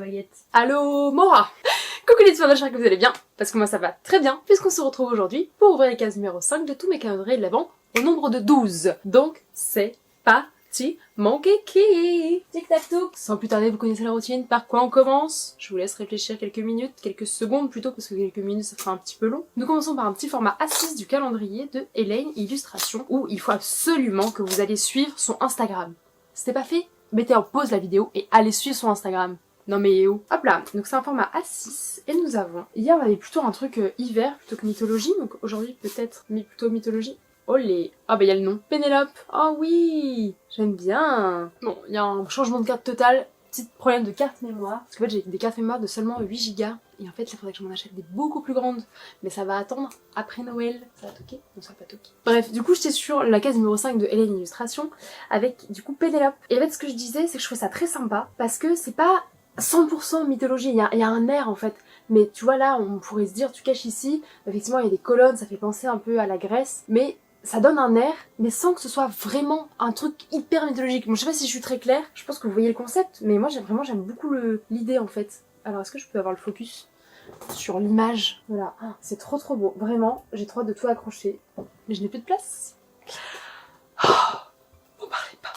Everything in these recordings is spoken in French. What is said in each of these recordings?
baguette. Allô Mora. Coucou les petits j'espère que vous allez bien, parce que moi ça va très bien, puisqu'on se retrouve aujourd'hui pour ouvrir les cases numéro 5 de tous mes calendriers de l'Avent au nombre de 12. Donc c'est parti, mon kiki. Tic tac touc. Sans plus tarder, vous connaissez la routine, par quoi on commence? Je vous laisse réfléchir quelques minutes, quelques secondes plutôt, parce que quelques minutes ça fera un petit peu long. Nous commençons par un petit format A6 du calendrier de Elaine Illustration, où il faut absolument que vous alliez suivre son Instagram. C'était pas fait? Mettez en pause la vidéo et allez suivre son Instagram. Non mais où? Hop là, donc c'est un format A6 et nous avons, hier on avait plutôt un truc hiver plutôt que mythologie, donc aujourd'hui peut-être plutôt mythologie. Olé. Ah bah il y a le nom. Pénélope. Oh oui, j'aime bien. Bon, il y a un changement de carte total, petit problème de carte mémoire, parce qu'en fait j'ai des cartes mémoire de seulement 8 Go et en fait il faudrait que je m'en achète des beaucoup plus grandes, mais ça va attendre après Noël. Ça va toquer? Non, ça va pas toquer. Bref, du coup j'étais sur la case numéro 5 de Elaine Illustration avec du coup Pénélope. Et en fait ce que je disais c'est que je trouve ça très sympa parce que c'est pas 100% mythologie, il y a un air en fait, mais tu vois là on pourrait se dire tu caches ici, effectivement il y a des colonnes, ça fait penser un peu à la Grèce, mais ça donne un air, mais sans que ce soit vraiment un truc hyper mythologique. Bon je sais pas si je suis très claire, je pense que vous voyez le concept, mais moi j'aime beaucoup l'idée en fait. Alors est-ce que je peux avoir le focus sur l'image? Voilà, c'est trop beau, vraiment, j'ai trop hâte de tout accrocher, mais je n'ai plus de place. Oh, m'en parlez pas,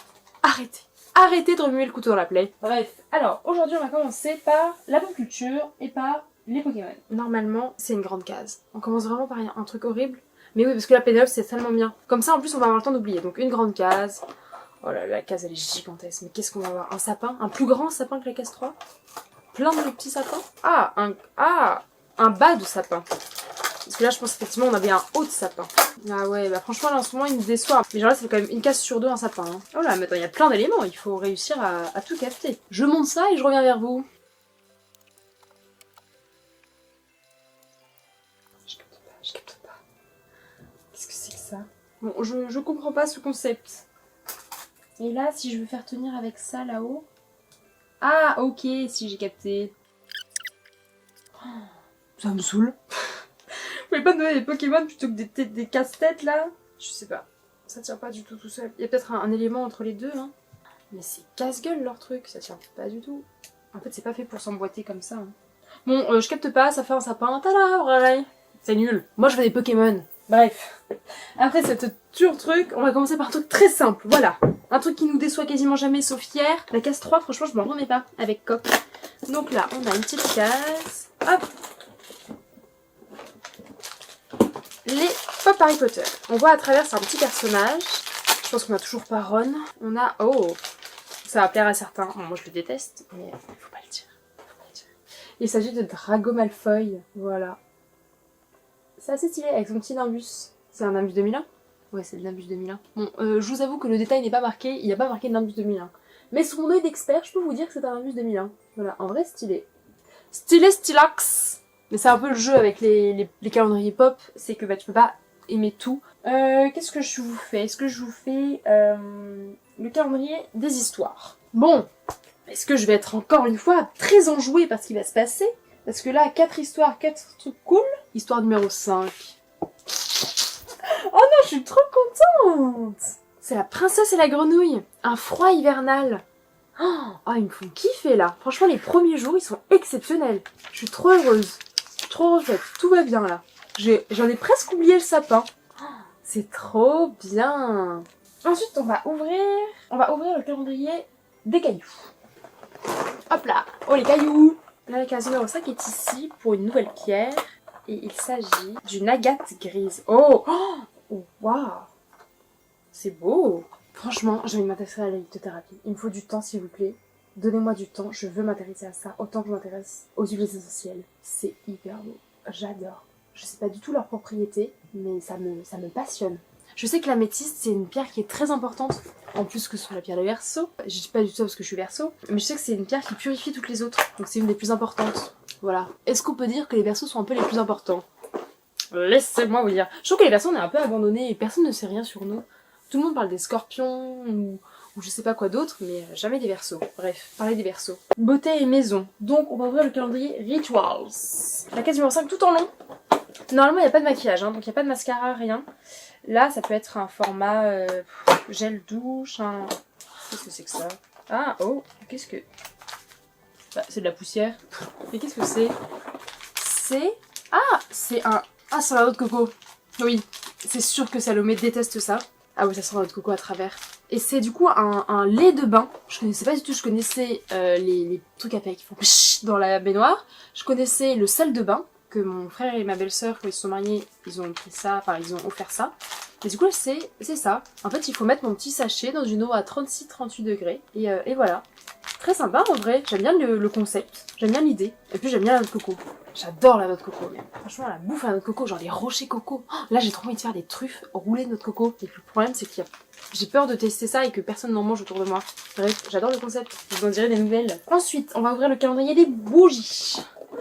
Arrêtez de remuer le couteau dans la plaie. Bref, alors aujourd'hui on va commencer par la pop culture et par les Pokémon. Normalement c'est une grande case. On commence vraiment par un truc horrible. Mais oui parce que la Pénélope c'est tellement bien. Comme ça en plus on va avoir le temps d'oublier. Donc une grande case. Oh là la case elle est gigantesque. Mais qu'est-ce qu'on va avoir? Un sapin? Un plus grand sapin que la case 3? Plein de petits sapins? Un bas de sapin. Parce que là je pense effectivement on avait un haut de sapin. Ah ouais, bah franchement là en ce moment il me déçoit. Mais genre là ça fait quand même une case sur deux un sapin. Hein. Oh là, mais attends, il y a plein d'éléments, il faut réussir à tout capter. Je monte ça et je reviens vers vous. Je capte pas. Qu'est-ce que c'est que ça? Bon, je comprends pas ce concept. Et là, si je veux faire tenir avec ça là-haut... Ah, ok, si j'ai capté. Oh, ça me saoule. Vous pouvez pas me donner des Pokémon plutôt que des casse-têtes là? Je sais pas. Ça tient pas du tout seul. Il y a peut-être un élément entre les deux, hein. Mais c'est casse-gueule leur truc, ça tient pas du tout. En fait, c'est pas fait pour s'emboîter comme ça. Hein. Bon, je capte pas, ça fait un sapin. Tada, voilà. C'est nul. Moi, je veux des Pokémon. Bref. Après cette truc, on va commencer par un truc très simple. Voilà. Un truc qui nous déçoit quasiment jamais, sauf hier. La case 3, franchement, je m'en remets pas avec Coq. Donc là, on a une petite case. Hop. Les Pop Harry Potter. On voit à travers, c'est un petit personnage. Je pense qu'on a toujours pas Ron. On a... Oh, ça va plaire à certains. Bon, moi je le déteste, mais faut pas le dire. Il s'agit de Drago Malfoy. Voilà. C'est assez stylé avec son petit Nimbus. C'est un Nimbus 2001? Ouais, c'est le Nimbus 2001. Bon, je vous avoue que le détail n'est pas marqué. Il n'y a pas marqué Nimbus 2001. Mais sous mon œil d'expert, je peux vous dire que c'est un Nimbus 2001. Voilà, en vrai stylé. Stylé stylax. Mais c'est un peu le jeu avec les calendriers pop, c'est que bah, tu peux pas aimer tout. Qu'est-ce que je vous fais? Est-ce que je vous fais le calendrier des histoires? Bon, est-ce que je vais être encore une fois très enjouée par ce qui va se passer? Parce que là, 4 histoires, 4 trucs cool. Histoire numéro 5. Oh non, je suis trop contente! C'est la princesse et la grenouille. Un froid hivernal. Oh, ils me font kiffer là. Franchement, les premiers jours, ils sont exceptionnels. Je suis trop heureuse. Trop refaite, tout va bien là. J'en ai presque oublié le sapin. Oh, c'est trop bien. Ensuite, on va ouvrir le calendrier des cailloux. Hop là, oh les cailloux. Là, la case numéro 5 est ici pour une nouvelle pierre. Et il s'agit d'une agate grise. Oh, oh waouh. C'est beau. Franchement, j'ai envie de m'intéresser à la lithothérapie. Il me faut du temps, s'il vous plaît. Donnez-moi du temps, je veux m'intéresser à ça autant que je m'intéresse aux huiles essentielles. C'est hyper beau, j'adore. Je sais pas du tout leurs propriétés, mais ça me passionne. Je sais que l'améthyste, c'est une pierre qui est très importante, en plus que sur la pierre de Verseau. Je dis pas du tout ça parce que je suis Verseau, mais je sais que c'est une pierre qui purifie toutes les autres, donc c'est une des plus importantes. Voilà. Est-ce qu'on peut dire que les Verseaux sont un peu les plus importants? Laissez-moi vous dire. Je trouve que les Verseaux, on est un peu abandonnés et personne ne sait rien sur nous. Tout le monde parle des scorpions ou je sais pas quoi d'autre, mais jamais des Verseaux. Bref, parler des Verseaux. Beauté et maison. Donc on va ouvrir le calendrier Rituals. La case numéro 5 tout en long. Normalement il n'y a pas de maquillage, hein, donc il n'y a pas de mascara, rien. Là ça peut être un format gel douche, un... Qu'est-ce que c'est que ça? Ah, oh, qu'est-ce que... Bah, c'est de la poussière. Mais qu'est-ce que c'est? C'est... Ah, c'est un... Ah, c'est la noix de coco. Oui, c'est sûr que Salomé déteste ça. Ah oui, ça sent la noix de coco à travers. Et c'est du coup un lait de bain. Je connaissais pas du tout, je connaissais les trucs à faire qui font pshhh dans la baignoire. Je connaissais le sel de bain, que mon frère et ma belle-sœur, quand ils se sont mariés, ils ont pris ça, enfin ils ont offert ça. Et du coup c'est ça. En fait il faut mettre mon petit sachet dans une eau à 36-38 degrés. Et voilà. Très sympa en vrai, j'aime bien le concept, j'aime bien l'idée. Et puis j'aime bien la noix de coco. J'adore la noix de coco. Mais franchement la bouffe à la noix de coco, genre les rochers coco. Oh, là j'ai trop envie de faire des truffes roulées de noix de coco. Et puis le problème c'est qu'il y a... J'ai peur de tester ça et que personne n'en mange autour de moi. Bref, j'adore le concept, je vous en dirai des nouvelles. Ensuite, on va ouvrir le calendrier des bougies.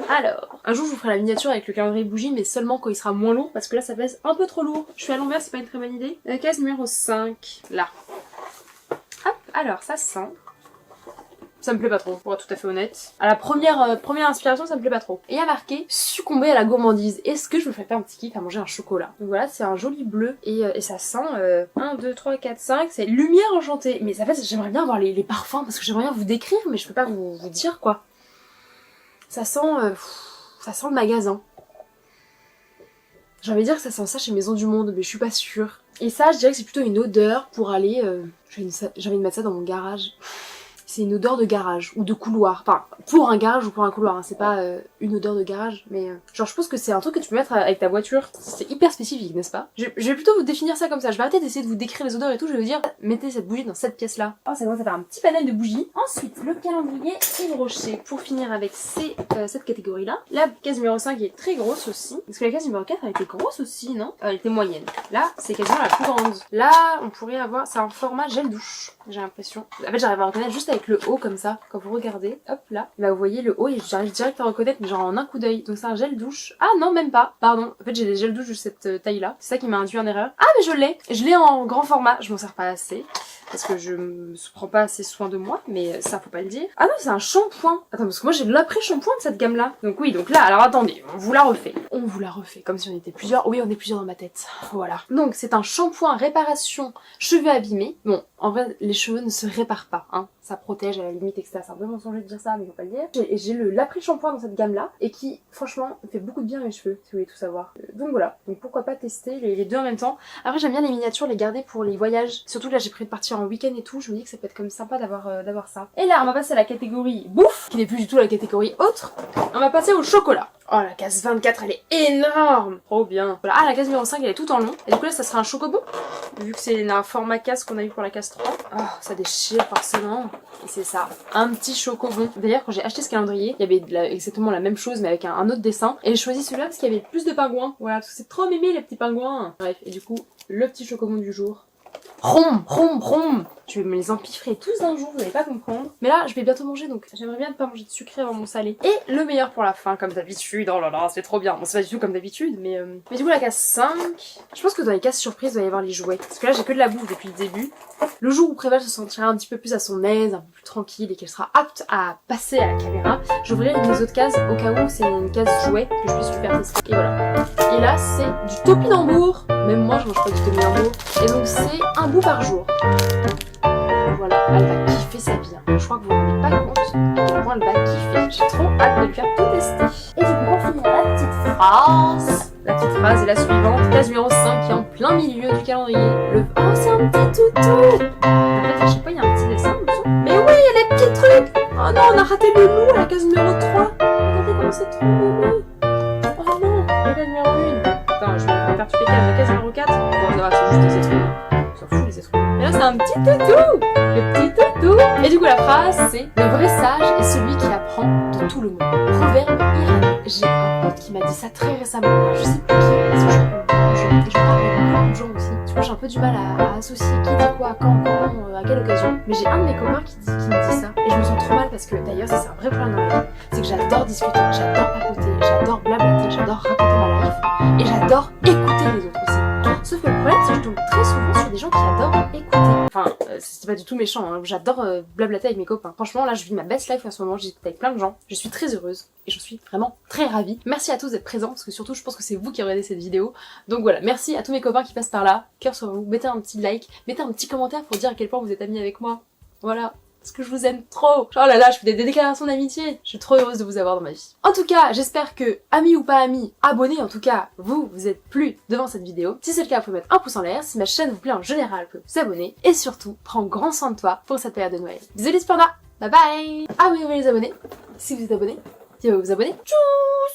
Alors, un jour je vous ferai la miniature avec le calendrier bougie, mais seulement quand il sera moins lourd, parce que là ça pèse un peu trop lourd. Je suis à l'envers, c'est pas une très bonne idée. La case numéro 5, là. Hop, alors ça sent... Ça me plaît pas trop, pour être tout à fait honnête. À la première inspiration, ça me plaît pas trop. Et il y a marqué « Succomber à la gourmandise ». Est-ce que je me ferais faire un petit kiff à manger un chocolat? Donc voilà, c'est un joli bleu. Et ça sent 1, 2, 3, 4, 5. C'est lumière enchantée. Mais en fait, j'aimerais bien avoir les parfums, parce que j'aimerais bien vous décrire, mais je peux pas vous dire quoi. Ça sent le magasin. J'ai envie de dire que ça sent ça chez Maison du Monde, mais je suis pas sûre. Et ça, je dirais que c'est plutôt une odeur pour aller... j'ai envie de mettre ça dans mon garage. C'est une odeur de garage ou de couloir. Enfin, pour un garage ou pour un couloir, hein. C'est pas une odeur de garage, mais genre je pense que c'est un truc que tu peux mettre avec ta voiture. C'est hyper spécifique, n'est-ce pas? Je vais plutôt vous définir ça comme ça. Je vais arrêter d'essayer de vous décrire les odeurs et tout. Je vais vous dire, mettez cette bougie dans cette pièce-là. Oh, ça commence à faire un petit panel de bougies. Ensuite, le calendrier et le rocher. Pour finir avec cette catégorie-là. La case numéro 5 est très grosse aussi. Parce que la case numéro 4, elle était grosse aussi, non? Elle était moyenne. Là, c'est quasiment la plus grande. Là, on pourrait avoir... C'est un format gel douche, j'ai l'impression. En fait, j'arrive à reconnaître juste avec le haut comme ça, quand vous regardez, hop là, bah vous voyez le haut et j'arrive direct à reconnaître mais genre en un coup d'œil. Donc c'est un gel douche. Ah non, même pas, pardon. En fait j'ai des gels douche de cette taille là. C'est ça qui m'a induit en erreur. Ah mais je l'ai en grand format, je m'en sers pas assez. Parce que je me prends pas assez soin de moi, mais ça faut pas le dire. Ah non, c'est un shampoing. Attends, parce que moi j'ai l'après-shampoing de cette gamme-là. Donc oui, donc là, alors attendez, on vous la refait. On vous la refait, comme si on était plusieurs. Oui, on est plusieurs dans ma tête. Voilà. Donc c'est un shampoing réparation cheveux abîmés. Bon, en vrai, les cheveux ne se réparent pas, hein. Ça protège à la limite, etc. C'est un peu mensongère de dire ça, mais faut pas le dire. J'ai l'après-shampoing dans cette gamme-là, et qui, franchement, fait beaucoup de bien à mes cheveux, si vous voulez tout savoir. Donc voilà. Donc pourquoi pas tester les deux en même temps. Après, j'aime bien les miniatures, les garder pour les voyages. Surtout là, j'ai prévu de partir en week-end et tout. Je me dis que ça peut être comme sympa d'avoir ça. Et là, on va passer à la catégorie bouffe, qui n'est plus du tout la catégorie autre. On va passer au chocolat. Oh, la case 24, elle est énorme! Trop bien. Voilà. Ah, la case numéro 5, elle est tout en long. Et du coup, là, ça sera un chocobo. Vu que c'est un format case qu'on a eu pour la case 3. Oh, ça déchire forcément. Et c'est ça. Un petit chocobon. D'ailleurs, quand j'ai acheté ce calendrier, il y avait exactement la même chose, mais avec un autre dessin. Et j'ai choisi celui-là parce qu'il y avait plus de pingouins. Voilà, parce que c'est trop mimi, les petits pingouins. Bref, et du coup, le petit chocobon du jour. Rom, rom, rom. Je vais me les empiffrer tous d'un jour, vous n'allez pas comprendre. Mais là, je vais bientôt manger, donc j'aimerais bien ne pas manger de sucré avant mon salé. Et le meilleur pour la fin, comme d'habitude. Oh là là, c'est trop bien. Bon, c'est pas du tout comme d'habitude, mais du coup, la case 5, je pense que dans les cases surprises, il va y avoir les jouets. Parce que là, j'ai que de la bouffe depuis le début. Le jour où Préval se sentira un petit peu plus à son aise, un peu plus tranquille et qu'elle sera apte à passer à la caméra, j'ouvrirai une des autres cases au cas où c'est une case jouet que je puisse lui faire tester. Et voilà. Et là, c'est du topinambour. Même moi, je mange pas du topinambour. Et donc, c'est un bout par jour. Voilà, elle va kiffer sa vie. Je crois que vous ne vous rendez pas compte à quel point elle va kiffer. J'ai trop hâte de lui faire tout tester. Et du coup, pour finir, la petite phrase. La petite phrase est la suivante. Case numéro 5 qui est en plein milieu du calendrier. Oh, c'est un petit toutou. En fait, à chaque fois, il y a un petit dessin. Mais oui, il y a des petits trucs. Oh non, on a raté le loup à la case numéro 3. Regardez comment c'est trop mimi. Oh non, la case numéro 1. Attends, je vais faire toutes les cases. La case numéro 4. Bon, ça va, c'est juste des citrouilles. On s'en fout, les citrouilles. Mais là, c'est un petit toutou. Le petit toutou. Et du coup, la phrase, c'est: le vrai sage est celui qui apprend de tout le monde. Proverbe iranien. J'ai un pote qui m'a dit ça très récemment. Alors, je sais plus qui, parce que je parle avec beaucoup de gens aussi. Du coup, j'ai un peu du mal à associer qui dit quoi, quand, comment, à quelle occasion. Mais j'ai un de mes copains qui me dit ça. Et je me sens trop mal parce que d'ailleurs, ça c'est un vrai problème dans la vie. C'est que j'adore discuter, j'adore papoter, j'adore blablater, j'adore raconter ma life. Et j'adore écouter les autres aussi. Sauf que le problème, c'est que je tombe très souvent sur des gens qui adorent écouter. Enfin, c'est pas du tout méchant, hein. J'adore blablater avec mes copains. Franchement, là, je vis ma best life en ce moment, j'écoute avec plein de gens. Je suis très heureuse et je suis vraiment très ravie. Merci à tous d'être présents, parce que surtout, je pense que c'est vous qui regardez cette vidéo. Donc voilà, merci à tous mes copains qui passent par là. Cœur sur vous, mettez un petit like, mettez un petit commentaire pour dire à quel point vous êtes amis avec moi. Voilà. parce que je vous aime trop. Oh là là, je fais des déclarations d'amitié. Je suis trop heureuse de vous avoir dans ma vie. En tout cas, j'espère que, amis ou pas amis, abonnés en tout cas, vous êtes plus devant cette vidéo. Si c'est le cas, vous pouvez mettre un pouce en l'air. Si ma chaîne vous plaît en général, vous pouvez vous abonner. Et surtout, prends grand soin de toi pour cette période de Noël. Bisous les pandas. Bye bye. Ah oui, les abonnés. Si vous êtes abonnés, si vous vous abonnez, tchou.